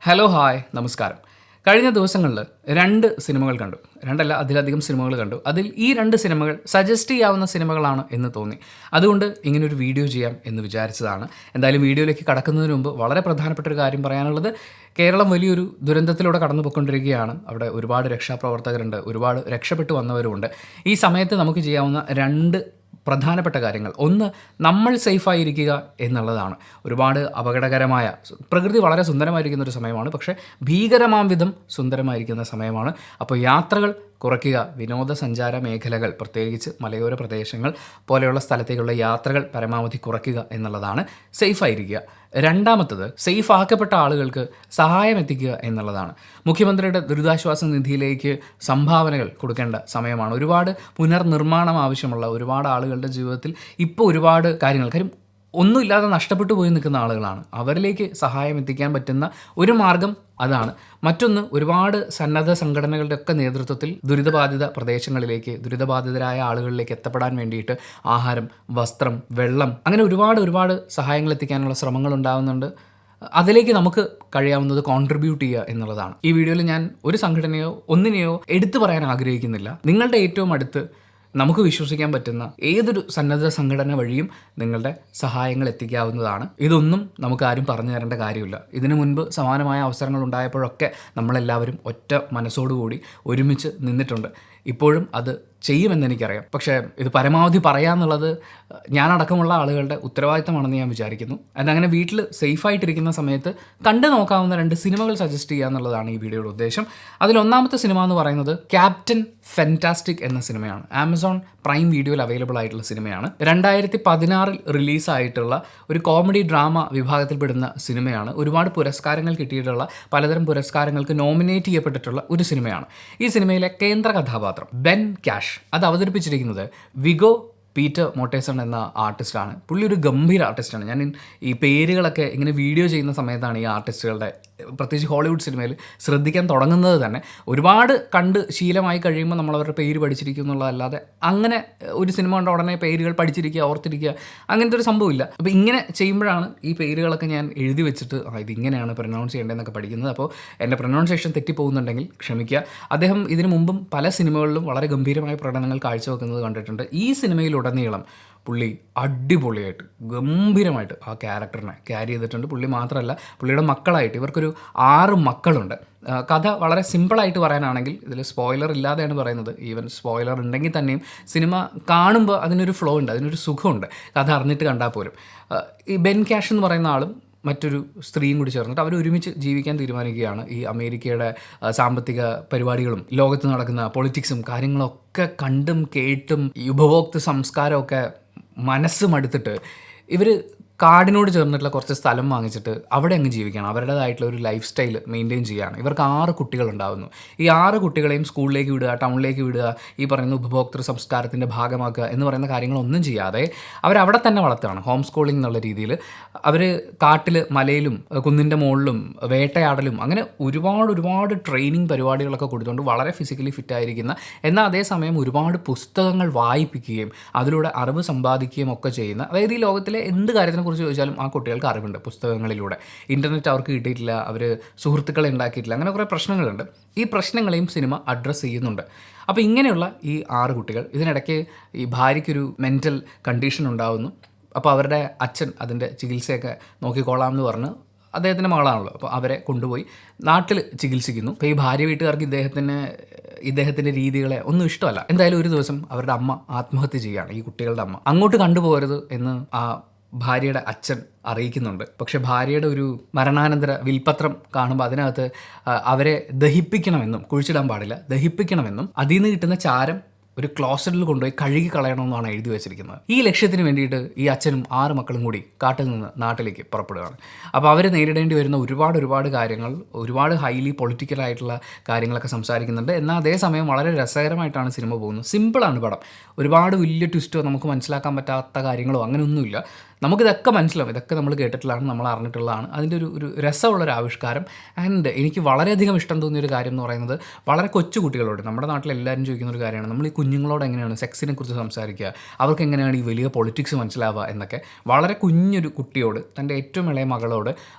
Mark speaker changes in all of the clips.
Speaker 1: Hello hi നമസ്കാരം. കഴിഞ്ഞ ദിവസങ്ങളിൽ 2 സിനിമകൾ കണ്ടു. 2 അല്ല, അതിലധികം സിനിമകൾ കണ്ടു. അതിൽ ഈ 2 സിനിമകൾ സജസ്റ്റ് ചെയ്യാവുന്ന സിനിമകളാണ് എന്ന് തോന്നി. അതുകൊണ്ട് ഇങ്ങനൊരു വീഡിയോ ചെയ്യാം എന്ന് വിചാരിച്ചതാണ്. എന്തായാലും വീഡിയോയിലേക്ക് കടക്കുന്നതിന് മുമ്പ് വളരെ പ്രധാനപ്പെട്ട ഒരു കാര്യം പറയാനുള്ളത്, കേരളം വലിയൊരു ദുരന്തത്തിലൂടെ കടന്നു പോയിക്കൊണ്ടിരിക്കുകയാണ്. അവിടെ ഒരുപാട് രക്ഷാപ്രവർത്തകരുണ്ട്, ഒരുപാട് രക്ഷപ്പെട്ടു വന്നവരുമുണ്ട്. ഈ സമയത്ത് നമുക്ക് ചെയ്യാവുന്ന 2 പ്രധാനപ്പെട്ട കാര്യങ്ങൾ. ഒന്ന്, നമ്മൾ സേഫായിരിക്കുക എന്നുള്ളതാണ്. ഒരുപാട് അപകടകരമായ, പ്രകൃതി വളരെ സുന്ദരമായിരിക്കുന്ന ഒരു സമയമാണ്, പക്ഷേ ഭീകരമാം വിധം സുന്ദരമായിരിക്കുന്ന സമയമാണ്. അപ്പോൾ യാത്രകൾ കുറയ്ക്കുക. വിനോദസഞ്ചാര മേഖലകൾ, പ്രത്യേകിച്ച് മലയോര പ്രദേശങ്ങൾ പോലെയുള്ള സ്ഥലത്തേക്കുള്ള യാത്രകൾ പരമാവധി കുറയ്ക്കുക എന്നുള്ളതാണ്. സേഫായിരിക്കുക. രണ്ടാമത്തത്, സേഫ് ആക്കപ്പെട്ട ആളുകൾക്ക് സഹായം എത്തിക്കുക എന്നുള്ളതാണ്. മുഖ്യമന്ത്രിയുടെ ദുരിതാശ്വാസ നിധിയിലേക്ക് സംഭാവനകൾ കൊടുക്കേണ്ട സമയമാണ്. ഒരുപാട് പുനർനിർമ്മാണം ആവശ്യമുള്ള ഒരുപാട് ആളുകളുടെ ജീവിതത്തിൽ ഇപ്പോൾ ഒരുപാട് കാര്യം ഒന്നുമില്ലാതെ നഷ്ടപ്പെട്ടു പോയി നിൽക്കുന്ന ആളുകളാണ്. അവരിലേക്ക് സഹായം എത്തിക്കാൻ പറ്റുന്ന ഒരു മാർഗം അതാണ്. മറ്റൊന്ന്, ഒരുപാട് സന്നദ്ധ സംഘടനകളുടെ ഒക്കെ നേതൃത്വത്തിൽ ദുരിതബാധിത പ്രദേശങ്ങളിലേക്ക്, ദുരിതബാധിതരായ ആളുകളിലേക്ക് എത്തപ്പെടാൻ വേണ്ടിയിട്ട് ആഹാരം, വസ്ത്രം, വെള്ളം, അങ്ങനെ ഒരുപാട് സഹായങ്ങൾ എത്തിക്കാനുള്ള ശ്രമങ്ങൾ ഉണ്ടാകുന്നുണ്ട്. അതിലേക്ക് നമുക്ക് കഴിയാവുന്നത് കോൺട്രിബ്യൂട്ട് ചെയ്യുക എന്നുള്ളതാണ്. ഈ വീഡിയോയിൽ ഞാൻ ഒരു സംഘടനയോ ഒന്നിനെയോ എടുത്തു പറയാൻ ആഗ്രഹിക്കുന്നില്ല. നിങ്ങളുടെ ഏറ്റവും അടുത്ത് നമുക്ക് വിശ്വസിക്കാൻ പറ്റുന്ന ഏതൊരു സന്നദ്ധ സംഘടന വഴിയും നിങ്ങളുടെ സഹായങ്ങൾ എത്തിക്കാവുന്നതാണ്. ഇതൊന്നും നമുക്ക് ആരും പറഞ്ഞു തരേണ്ട കാര്യമില്ല. ഇതിനു മുൻപ് സമാനമായ അവസരങ്ങൾ ഉണ്ടായപ്പോഴൊക്കെ നമ്മളെല്ലാവരും ഒറ്റ മനസ്സോടുകൂടി ഒരുമിച്ച് നിന്നിട്ടുണ്ട്. ഇപ്പോഴും അത് ചെയ്യുമെന്ന് എനിക്കറിയാം. പക്ഷേ ഇത് പരമാവധി പറയാമെന്നുള്ളത് ഞാനടക്കമുള്ള ആളുകളുടെ ഉത്തരവാദിത്തമാണെന്ന് ഞാൻ വിചാരിക്കുന്നു. അതങ്ങനെ വീട്ടിൽ സേഫായിട്ടിരിക്കുന്ന സമയത്ത് കണ്ടു നോക്കാവുന്ന 2 സിനിമകൾ സജസ്റ്റ് ചെയ്യുക എന്നുള്ളതാണ് ഈ വീഡിയോയുടെ ഉദ്ദേശം. അതിലൊന്നാമത്തെ സിനിമ എന്ന് പറയുന്നത് ക്യാപ്റ്റൻ ഫെൻറ്റാസ്റ്റിക് എന്ന സിനിമയാണ്. ആമസോൺ പ്രൈം വീഡിയോയിൽ അവൈലബിൾ ആയിട്ടുള്ള സിനിമയാണ്. 2016 റിലീസായിട്ടുള്ള ഒരു കോമഡി ഡ്രാമ വിഭാഗത്തിൽപ്പെടുന്ന സിനിമയാണ്. ഒരുപാട് പുരസ്കാരങ്ങൾ കിട്ടിയിട്ടുള്ള, പലതരം പുരസ്കാരങ്ങൾക്ക് നോമിനേറ്റ് ചെയ്യപ്പെട്ടിട്ടുള്ള ഒരു സിനിമയാണ്. ഈ സിനിമയിലെ കേന്ദ്ര കഥാപാത്രം ബെൻ ക്യാഷ്, അത് അവതരിപ്പിച്ചിരിക്കുന്നത് വിഗോ പീറ്റർ മോട്ടേസൺ എന്ന ആർട്ടിസ്റ്റാണ്. പുള്ളി ഒരു ഗംഭീര ആർട്ടിസ്റ്റാണ്. ഞാൻ ഈ പേരുകളൊക്കെ ഇങ്ങനെ വീഡിയോ ചെയ്യുന്ന സമയത്താണ് ഈ ആർട്ടിസ്റ്റുകളുടെ, പ്രത്യേകിച്ച് ഹോളിവുഡ് സിനിമയിൽ ശ്രദ്ധിക്കാൻ തുടങ്ങുന്നത് തന്നെ. ഒരുപാട് കണ്ട് ശീലമായി കഴിയുമ്പോൾ നമ്മൾ അവരുടെ പേര് പഠിച്ചിരിക്കും എന്നുള്ളതല്ലാതെ അങ്ങനെ ഒരു സിനിമ കണ്ട ഉടനെ പേരുകൾ പഠിച്ചിരിക്കുക, ഓർത്തിരിക്കുക, അങ്ങനത്തെ ഒരു സംഭവമില്ല. അപ്പോൾ ഇങ്ങനെ ചെയ്യുമ്പോഴാണ് ഈ പേരുകളൊക്കെ ഞാൻ എഴുതി വെച്ചിട്ട് ഇതിങ്ങനെയാണ് പ്രൊനൗൺസ് ചെയ്യേണ്ടതെന്നൊക്കെ പഠിക്കുന്നത്. അപ്പോൾ എൻ്റെ പ്രൊനൗൺസിയേഷൻ തെറ്റിപ്പോകുന്നുണ്ടെങ്കിൽ ക്ഷമിക്കുക. അദ്ദേഹം ഇതിനു മുമ്പും പല സിനിമകളിലും വളരെ ഗംഭീരമായ പ്രകടനങ്ങൾ കാഴ്ചവെക്കുന്നത് കണ്ടിട്ടുണ്ട്. ഈ സിനിമയിലുടനീളം പുള്ളി അടിപൊളിയായിട്ട് ഗംഭീരമായിട്ട് ആ ക്യാരക്ടറിനെ ക്യാരി ചെയ്തിട്ടുണ്ട്. പുള്ളി മാത്രമല്ല, പുള്ളിയുടെ മക്കളായിട്ട്, ഇവർക്കൊരു 6 മക്കളുണ്ട്. കഥ വളരെ സിമ്പിളായിട്ട് പറയാനാണെങ്കിൽ, ഇതിൽ സ്പോയിലർ ഇല്ലാതെയാണ് പറയുന്നത്. ഈവൻ സ്പോയിലർ ഉണ്ടെങ്കിൽ തന്നെയും സിനിമ കാണുമ്പോൾ അതിനൊരു ഫ്ലോ ഉണ്ട്, അതിനൊരു സുഖമുണ്ട്, കഥ അറിഞ്ഞിട്ട് കണ്ടാൽ പോലും. ഈ ബെൻ ക്യാഷ് എന്ന് പറയുന്ന ആളും മറ്റൊരു സ്ത്രീയും കൂടി ചേർന്നിട്ട് അവർ ഒരുമിച്ച് ജീവിക്കാൻ തീരുമാനിക്കുകയാണ്. ഈ അമേരിക്കയുടെ സാമ്പത്തിക പരിപാടികളും ലോകത്ത് നടക്കുന്ന പൊളിറ്റിക്സും കാര്യങ്ങളൊക്കെ കണ്ടും കേട്ടും ഈ ഉപഭോക്തൃ സംസ്കാരമൊക്കെ മനസ്സ് മടുത്തിട്ട് ഇവർ കാടിനോട് ചേർന്നിട്ടുള്ള കുറച്ച് സ്ഥലം വാങ്ങിച്ചിട്ട് അവിടെ അങ്ങ് ജീവിക്കുകയാണ്. അവരുടേതായിട്ടുള്ള ഒരു ലൈഫ് സ്റ്റൈൽ മെയിൻറ്റെയിൻ ചെയ്യുകയാണ്. ഇവർക്ക് 6 കുട്ടികളുണ്ടാകുന്നു. ഈ 6 കുട്ടികളെയും സ്കൂളിലേക്ക് വിടുക, ടൗണിലേക്ക് വിടുക, ഈ പറയുന്ന ഉപഭോക്തൃ സംസ്കാരത്തിൻ്റെ ഭാഗമാക്കുക എന്ന് പറയുന്ന കാര്യങ്ങളൊന്നും ചെയ്യാതെ അവരവിടെ തന്നെ വളർത്തുകയാണ്. ഹോം സ്കൂളിംഗ് എന്നുള്ള രീതിയിൽ അവർ കാട്ടിൽ, മലയിലും, കുന്നിൻ്റെ മുകളിലും വേട്ടയാടലും അങ്ങനെ ഒരുപാട് ട്രെയിനിങ് പരിപാടികളൊക്കെ കൊടുത്തുകൊണ്ട് വളരെ ഫിസിക്കലി ഫിറ്റായിരിക്കുന്ന, എന്നാൽ അതേസമയം ഒരുപാട് പുസ്തകങ്ങൾ വായിപ്പിക്കുകയും അതിലൂടെ അറിവ് സമ്പാദിക്കുകയും ഒക്കെ ചെയ്യുന്ന, അതായത് ഈ ലോകത്തിലെ എന്ത് കാര്യത്തിനും കുറിച്ച് ചോദിച്ചാലും ആ കുട്ടികൾക്ക് അറിവുണ്ട് പുസ്തകങ്ങളിലൂടെ. ഇൻ്റർനെറ്റ് അവർക്ക് കിട്ടിയിട്ടില്ല, അവർ സുഹൃത്തുക്കളെ ഉണ്ടാക്കിയിട്ടില്ല, അങ്ങനെ കുറേ പ്രശ്നങ്ങളുണ്ട്. ഈ പ്രശ്നങ്ങളെയും സിനിമ അഡ്രസ്സ് ചെയ്യുന്നുണ്ട്. അപ്പോൾ ഇങ്ങനെയുള്ള ഈ 6 കുട്ടികൾ, ഇതിനിടയ്ക്ക് ഈ ഭാര്യയ്ക്കൊരു മെൻ്റൽ കണ്ടീഷൻ ഉണ്ടാകുന്നു. അപ്പോൾ അവരുടെ അച്ഛൻ അതിൻ്റെ ചികിത്സയൊക്കെ നോക്കിക്കോളാം എന്ന് പറഞ്ഞ്, അദ്ദേഹത്തിൻ്റെ മകളാണല്ലോ, അപ്പോൾ അവരെ കൊണ്ടുപോയി നാട്ടിൽ ചികിത്സിക്കുന്നു. അപ്പോൾ ഈ ഭാര്യ വീട്ടുകാർക്ക് ഇദ്ദേഹത്തിൻ്റെ രീതികളെ ഒന്നും ഇഷ്ടമല്ല. എന്തായാലും ഒരു ദിവസം അവരുടെ അമ്മ ആത്മഹത്യ ചെയ്യുകയാണ്, ഈ കുട്ടികളുടെ അമ്മ. അങ്ങോട്ട് കണ്ടുപോകരുത് എന്ന് ആ ഭാര്യയുടെ അച്ഛൻ അറിയിക്കുന്നുണ്ട്. പക്ഷേ ഭാര്യയുടെ ഒരു മരണാനന്തര വിൽപത്രം കാണുമ്പോൾ അതിനകത്ത് അവരെ ദഹിപ്പിക്കണമെന്നും, കുഴിച്ചിടാൻ പാടില്ല, ദഹിപ്പിക്കണമെന്നും അതിൽ നിന്ന് കിട്ടുന്ന ചാരം ഒരു ക്ലോസറ്റിൽ കൊണ്ടുപോയി കഴുകി കളയണമെന്നാണ് എഴുതി വെച്ചിരിക്കുന്നത്. ഈ ലക്ഷ്യത്തിന് വേണ്ടിയിട്ട് ഈ അച്ഛനും 6 മക്കളും കൂടി കാട്ടിൽ നിന്ന് നാട്ടിലേക്ക് പുറപ്പെടുകയാണ്. അപ്പോൾ അവർ നേരിടേണ്ടി വരുന്ന ഒരുപാട് കാര്യങ്ങൾ, ഒരുപാട് ഹൈലി പൊളിറ്റിക്കലായിട്ടുള്ള കാര്യങ്ങളൊക്കെ സംസാരിക്കുന്നുണ്ട്. എന്നാൽ അതേസമയം വളരെ രസകരമായിട്ടാണ് സിനിമ പോകുന്നത്. സിമ്പിളാണ് പടം. ഒരുപാട് വലിയ ട്വിസ്റ്റോ നമുക്ക് മനസ്സിലാക്കാൻ പറ്റാത്ത കാര്യങ്ങളോ അങ്ങനെയൊന്നുമില്ല. നമുക്കിതൊക്കെ മനസ്സിലാവും, ഇതൊക്കെ നമ്മൾ കേട്ടിട്ടുള്ളതാണ്, നമ്മൾ അറിഞ്ഞിട്ടുള്ളതാണ്. അതിൻ്റെ ഒരു രസമുള്ളൊരു ആവിഷ്കാരം. ആൻഡ് എനിക്ക് വളരെയധികം ഇഷ്ടം തോന്നിയൊരു കാര്യം എന്ന് പറയുന്നത്, വളരെ കൊച്ചു കുട്ടികളോട്, നമ്മുടെ നാട്ടിൽ എല്ലാവരും ചോദിക്കുന്ന ഒരു കാര്യമാണ്, നമ്മൾ ഈ കുഞ്ഞുങ്ങളോട് എങ്ങനെയാണ് സെക്സിനെ കുറിച്ച് സംസാരിക്കുക, അവർക്ക് എങ്ങനെയാണ് ഈ വലിയ പൊളിറ്റിക്സ് മനസ്സിലാവുക എന്നൊക്കെ. വളരെ കുഞ്ഞൊരു കുട്ടിയോട്, തൻ്റെ ഏറ്റവും ഇളയ മകളോട്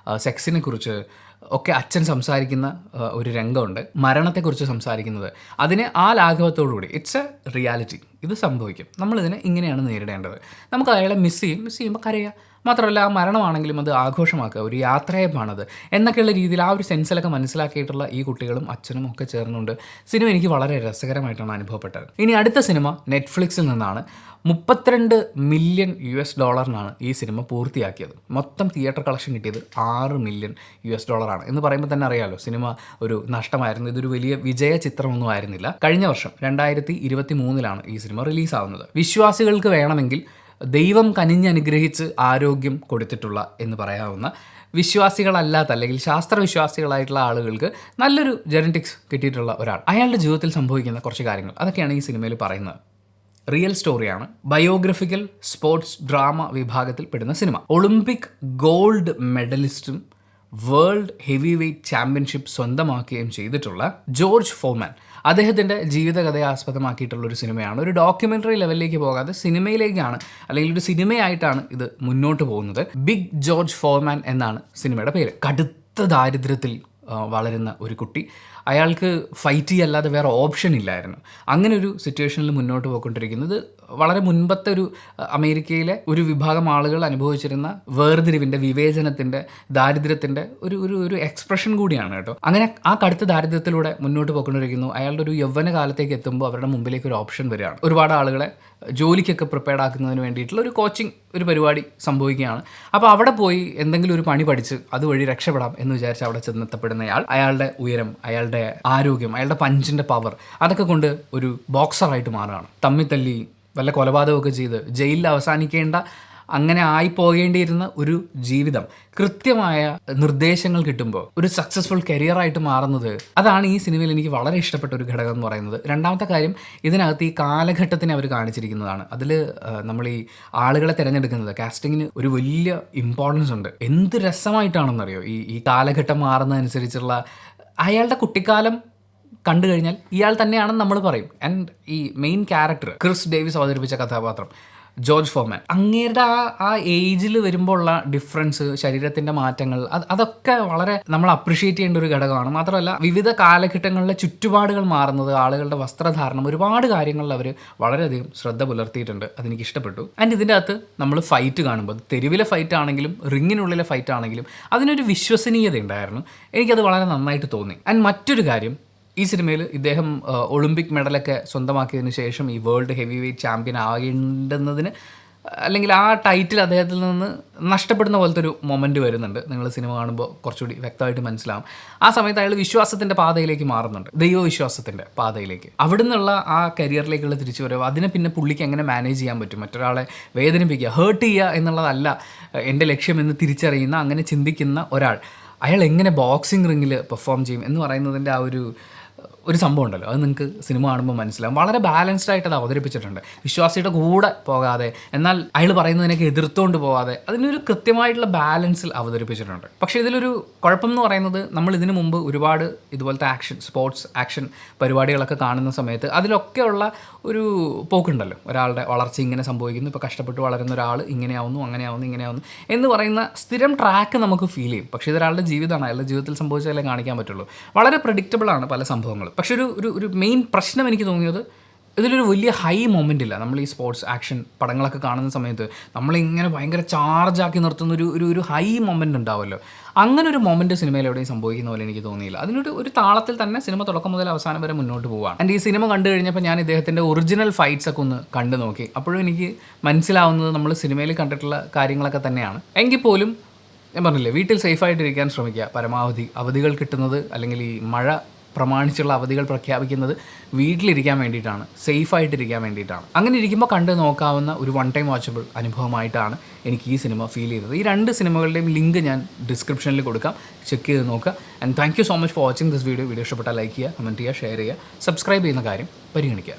Speaker 1: സെക്സിനെ കുറിച്ച് ഒക്കെ അച്ഛൻ സംസാരിക്കുന്ന ഒരു രംഗമുണ്ട്, മരണത്തെക്കുറിച്ച് സംസാരിക്കുന്നത്. അതിനെ ആ ലാഘവത്തോടുകൂടി ഇറ്റ്സ് എ റിയാലിറ്റി, ഇത് സംഭവിക്കും, നമ്മളിതിനെ ഇങ്ങനെയാണ് നേരിടേണ്ടത്. നമുക്ക് അയാളെ മിസ് ചെയ്യുമ്പോൾ കരയുക, മാത്രമല്ല ആ മരണമാണെങ്കിലും അത് ആഘോഷമാക്കുക, ഒരു യാത്രയപ്പാണത് എന്നൊക്കെയുള്ള രീതിയിൽ ആ ഒരു സെൻസിലൊക്കെ മനസ്സിലാക്കിയിട്ടുള്ള ഈ കുട്ടികളും അച്ഛനും ഒക്കെ ചേർന്നുകൊണ്ട് സിനിമ എനിക്ക് വളരെ രസകരമായിട്ടാണ് അനുഭവപ്പെട്ടത്. ഇനി അടുത്ത സിനിമ നെറ്റ്ഫ്ലിക്സിൽ നിന്നാണ്. 32 മില്യൺ US ഡോളറിനാണ് ഈ സിനിമ പൂർത്തിയാക്കിയത്. മൊത്തം തിയേറ്റർ കളക്ഷൻ കിട്ടിയത് 6 മില്യൺ US ഡോളറാണ് എന്ന് പറയുമ്പോൾ തന്നെ അറിയാമല്ലോ സിനിമ ഒരു നഷ്ടമായിരുന്നു. ഇതൊരു വലിയ വിജയ ചിത്രമൊന്നും ആയിരുന്നില്ല. കഴിഞ്ഞ വർഷം 2023 ഈ സിനിമ റിലീസാവുന്നത്. വിശ്വാസികൾക്ക് വേണമെങ്കിൽ ദൈവം കനിഞ്ഞനുഗ്രഹിച്ച് ആരോഗ്യം കൊടുത്തിട്ടുള്ള എന്ന് പറയാവുന്ന, വിശ്വാസികളല്ലാത്ത അല്ലെങ്കിൽ ശാസ്ത്രവിശ്വാസികളായിട്ടുള്ള ആളുകൾക്ക് നല്ലൊരു ജെനറ്റിക്സ് കിട്ടിയിട്ടുള്ള ഒരാൾ, അയാളുടെ ജീവിതത്തിൽ സംഭവിക്കുന്ന കുറച്ച് കാര്യങ്ങൾ അതൊക്കെയാണ് ഈ സിനിമയിൽ പറയുന്നത്. റിയൽ സ്റ്റോറിയാണ്. ബയോഗ്രഫിക്കൽ സ്പോർട്സ് ഡ്രാമ വിഭാഗത്തിൽ പെടുന്ന സിനിമ. ഒളിമ്പിക് ഗോൾഡ് മെഡലിസ്റ്റും വേൾഡ് ഹെവി വെയ്റ്റ് ചാമ്പ്യൻഷിപ്പ് സ്വന്തമാക്കുകയും ചെയ്തിട്ടുള്ള ജോർജ് ഫോർമാൻ, അദ്ദേഹത്തിൻ്റെ ജീവിതകഥയെ ആസ്പദമാക്കിയിട്ടുള്ള ഒരു സിനിമയാണ്. ഒരു ഡോക്യുമെൻ്ററി ലെവലിലേക്ക് പോകാതെ സിനിമയിലേക്കാണ്, അല്ലെങ്കിൽ ഒരു സിനിമയായിട്ടാണ് ഇത് മുന്നോട്ട് പോകുന്നത്. ബിഗ് ജോർജ് ഫോർമാൻ എന്നാണ് സിനിമയുടെ പേര്. കടുത്ത ദാരിദ്ര്യത്തിൽ വളരുന്ന ഒരു കുട്ടി, അയാൾക്ക് ഫൈറ്റ് ചെയ്യല്ലാതെ വേറെ ഓപ്ഷൻ ഇല്ലായിരുന്നു. അങ്ങനെ ഒരു സിറ്റുവേഷനിൽ മുന്നോട്ട് പോയിക്കൊണ്ടിരിക്കുന്നത് വളരെ മുൻപത്തെ ഒരു അമേരിക്കയിലെ ഒരു വിഭാഗം ആളുകൾ അനുഭവിച്ചിരുന്ന വേർതിരിവിൻ്റെ, വിവേചനത്തിൻ്റെ, ദാരിദ്ര്യത്തിൻ്റെ ഒരു എക്സ്പ്രഷൻ കൂടിയാണ് കേട്ടോ. അങ്ങനെ ആ കടുത്ത ദാരിദ്ര്യത്തിലൂടെ മുന്നോട്ട് പോയിക്കൊണ്ടിരിക്കുന്നു. അയാളുടെ ഒരു യൗവന കാലത്തേക്ക് എത്തുമ്പോൾ അവരുടെ മുമ്പിലേക്ക് ഒരു ഓപ്ഷൻ വരികയാണ്. ഒരുപാട് ആളുകളെ ജോലിക്കൊക്കെ പ്രിപ്പയർഡ് ആക്കുന്നതിന് വേണ്ടിയിട്ടുള്ള ഒരു കോച്ചിങ് ഒരു പരിപാടി സംഭവിക്കുകയാണ്. അപ്പോൾ അവിടെ പോയി എന്തെങ്കിലും ഒരു പണി പഠിച്ച് അതുവഴി രക്ഷപ്പെടാം എന്ന് വിചാരിച്ച് അവിടെ ചെന്നെത്തപ്പെടുന്നയാൾ അയാളുടെ ഉയരം, അയാളുടെ ആരോഗ്യം, അയാളുടെ പഞ്ചിൻ്റെ പവർ അതൊക്കെ കൊണ്ട് ഒരു ബോക്സറായിട്ട് മാറുകയാണ്. തമ്മിത്തല്ലി വല്ല കൊലപാതകമൊക്കെ ചെയ്ത് ജയിലിൽ അവസാനിക്കേണ്ട, അങ്ങനെ ആയിപ്പോകേണ്ടിയിരുന്ന ഒരു ജീവിതം കൃത്യമായ നിർദ്ദേശങ്ങൾ കിട്ടുമ്പോൾ ഒരു സക്സസ്ഫുൾ കരിയറായിട്ട് മാറുന്നത്, അതാണ് ഈ സിനിമയിൽ എനിക്ക് വളരെ ഇഷ്ടപ്പെട്ട ഒരു ഘടകം എന്ന് പറയുന്നത്. രണ്ടാമത്തെ കാര്യം, ഇതിനകത്ത് ഈ കാലഘട്ടത്തിനെ അവർ കാണിച്ചിരിക്കുന്നതാണ്. അതിൽ നമ്മൾ ഈ ആളുകളെ തിരഞ്ഞെടുക്കുന്നത്, കാസ്റ്റിങ്ങിന് ഒരു വലിയ ഇമ്പോർട്ടൻസ് ഉണ്ട്. എന്ത് രസമായിട്ടാണെന്നറിയോ ഈ കാലഘട്ടം മാറുന്നതനുസരിച്ചുള്ള അയാളുടെ കുട്ടിക്കാലം കണ്ടു കഴിഞ്ഞാൽ ഇയാൾ തന്നെയാണെന്ന് നമ്മൾ പറയും. ആൻഡ് ഈ മെയിൻ ക്യാരക്ടർ ക്രിസ് ഡേവിസ് അവതരിപ്പിച്ച കഥാപാത്രം ജോർജ് ഫോർമാൻ, അങ്ങേരുടെ ആ ഏജിൽ വരുമ്പോൾ ഉള്ള ഡിഫറൻസ്, ശരീരത്തിൻ്റെ മാറ്റങ്ങൾ, അതൊക്കെ വളരെ നമ്മൾ അപ്രിഷ്യേറ്റ് ചെയ്യേണ്ട ഒരു ഘടകമാണ്. മാത്രമല്ല വിവിധ കാലഘട്ടങ്ങളിലെ ചുറ്റുപാടുകൾ മാറുന്നത്, ആളുകളുടെ വസ്ത്രധാരണം, ഒരുപാട് കാര്യങ്ങളിൽ അവർ വളരെയധികം ശ്രദ്ധ പുലർത്തിയിട്ടുണ്ട്. അതെനിക്ക് ഇഷ്ടപ്പെട്ടു. ആൻഡ് ഇതിൻ്റെ അകത്ത് നമ്മൾ ഫൈറ്റ് കാണുമ്പോൾ, തെരുവിലെ ഫൈറ്റ് ആണെങ്കിലും റിങ്ങിനുള്ളിലെ ഫൈറ്റ് ആണെങ്കിലും അതിനൊരു വിശ്വസനീയത ഉണ്ടായിരുന്നു. എനിക്കത് വളരെ നന്നായിട്ട് തോന്നി. ആൻഡ് മറ്റൊരു കാര്യം, ഈ സിനിമയിൽ ഇദ്ദേഹം ഒളിമ്പിക് മെഡലൊക്കെ സ്വന്തമാക്കിയതിന് ശേഷം ഈ വേൾഡ് ഹെവി വെയ്റ്റ് ചാമ്പ്യൻ ആകേണ്ടുന്നതിന്, അല്ലെങ്കിൽ ആ ടൈറ്റിൽ അദ്ദേഹത്തിൽ നിന്ന് നഷ്ടപ്പെടുന്ന പോലത്തെ ഒരു മൊമെൻറ്റ് വരുന്നുണ്ട്. നിങ്ങൾ സിനിമ കാണുമ്പോൾ കുറച്ചുകൂടി വ്യക്തമായിട്ട് മനസ്സിലാവും. ആ സമയത്ത് അയാൾ വിശ്വാസത്തിൻ്റെ പാതയിലേക്ക് മാറുന്നുണ്ട്, ദൈവവിശ്വാസത്തിൻ്റെ പാതയിലേക്ക്. അവിടെ നിന്നുള്ള ആ കരിയറിലേക്കുള്ള തിരിച്ചു വരവ്, അതിനെ പിന്നെ പുള്ളിക്ക് എങ്ങനെ മാനേജ് ചെയ്യാൻ പറ്റും, മറ്റൊരാളെ വേദനിപ്പിക്കുക, ഹേർട്ട് ചെയ്യുക എന്നുള്ളതല്ല എൻ്റെ ലക്ഷ്യമെന്ന് തിരിച്ചറിയുന്ന, അങ്ങനെ ചിന്തിക്കുന്ന ഒരാൾ, അയാൾ എങ്ങനെ ബോക്സിംഗ് റിങ്ങിൽ പെർഫോം ചെയ്യും എന്ന് പറയുന്നതിൻ്റെ ആ ഒരു സംഭവം ഉണ്ടല്ലോ, അത് നിങ്ങൾക്ക് സിനിമ കാണുമ്പോൾ മനസ്സിലാവും. വളരെ ബാലൻസ്ഡ് ആയിട്ട് അത് അവതരിപ്പിച്ചിട്ടുണ്ട്. വിശ്വാസിയുടെ കൂടെ പോകാതെ, എന്നാൽ അയാൾ പറയുന്നതിനൊക്കെ എതിർത്തുകൊണ്ട് പോകാതെ, അതിനൊരു കൃത്യമായിട്ടുള്ള ബാലൻസിൽ അവതരിപ്പിച്ചിട്ടുണ്ട്. പക്ഷേ ഇതിലൊരു കുഴപ്പം എന്ന് പറയുന്നത്, നമ്മൾ ഇതിനു മുമ്പ് ഒരുപാട് ഇതുപോലത്തെ സ്പോർട്സ് ആക്ഷൻ പരിപാടികളൊക്കെ കാണുന്ന സമയത്ത് അതിലൊക്കെയുള്ള ഒരു പോക്കുണ്ടല്ലോ, ഒരാളുടെ വളർച്ച ഇങ്ങനെ സംഭവിക്കുന്നു, ഇപ്പോൾ കഷ്ടപ്പെട്ട് വളരുന്ന ഒരാൾ ഇങ്ങനെയാവുന്നു, ഇങ്ങനെയാവുന്നു എന്ന് പറയുന്ന സ്ഥിരം ട്രാക്ക് നമുക്ക് ഫീൽ ചെയ്യും. പക്ഷേ ഇതൊരാളുടെ ജീവിതമാണ്, അയാളുടെ ജീവിതത്തിൽ സംഭവിച്ചാലേ കാണിക്കാൻ പറ്റുള്ളൂ. വളരെ പ്രെഡിക്റ്റബിൾ ആണ് പല സംഭവങ്ങളും. പക്ഷെ ഒരു മെയിൻ പ്രശ്നം എനിക്ക് തോന്നിയത്, ഇതിലൊരു വലിയ ഹൈ മൊമെൻ്റ് ഇല്ല. നമ്മൾ ഈ സ്പോർട്സ് ആക്ഷൻ പടങ്ങളൊക്കെ കാണുന്ന സമയത്ത് നമ്മളിങ്ങനെ ഭയങ്കര ചാർജാക്കി നിർത്തുന്ന ഒരു ഹൈ മൊമെൻ്റ് ഉണ്ടാവുമല്ലോ, അങ്ങനെ ഒരു മൊമെൻ്റ് സിനിമയിൽ എവിടെയും സംഭവിക്കുന്ന പോലെ എനിക്ക് തോന്നിയില്ല. അതിനൊരു താളത്തിൽ തന്നെ സിനിമ തുടക്കം മുതൽ അവസാനം വരെ മുന്നോട്ട് പോവുകയാണ്. ആൻഡ് ഈ സിനിമ കണ്ടു കഴിഞ്ഞപ്പോൾ ഞാൻ ഇദ്ദേഹത്തിൻ്റെ ഒറിജിനൽ ഫൈറ്റ്സ് ഒക്കെ ഒന്ന് കണ്ടു നോക്കി. അപ്പോഴും എനിക്ക് മനസ്സിലാവുന്നത് നമ്മൾ സിനിമയിൽ കണ്ടിട്ടുള്ള കാര്യങ്ങളൊക്കെ തന്നെയാണ്. എങ്കിൽ പോലും ഞാൻ പറഞ്ഞില്ലേ, വീട്ടിൽ സേഫായിട്ടിരിക്കാൻ ശ്രമിക്കുക. പരമാവധി അവധികൾ കിട്ടുന്നത്, അല്ലെങ്കിൽ ഈ മഴ പ്രമാണിച്ചുള്ള അവധികൾ പ്രഖ്യാപിക്കുന്നത് വീട്ടിലിരിക്കാൻ വേണ്ടിയിട്ടാണ്, സേഫായിട്ടിരിക്കാൻ വേണ്ടിയിട്ടാണ്. അങ്ങനെ ഇരിക്കുമ്പോൾ കണ്ട് നോക്കാവുന്ന ഒരു വൺ ടൈം വാച്ചബിൾ അനുഭവമായിട്ടാണ് എനിക്ക് ഈ സിനിമ ഫീൽ ചെയ്തത്. ഈ രണ്ട് സിനിമകളുടെയും ലിങ്ക് ഞാൻ ഡിസ്ക്രിപ്ഷനിൽ കൊടുക്കാം, ചെക്ക് ചെയ്ത് നോക്കുക. And thank you so much for watching this video. Video ഇഷ്ടപ്പെട്ടാൽ ലൈക്ക് ചെയ്യുക, കമൻറ്റ് ചെയ്യുക, ഷെയർ ചെയ്യുക, സബ്സ്ക്രൈബ് ചെയ്യുന്ന കാര്യം പരിഗണിക്കുക.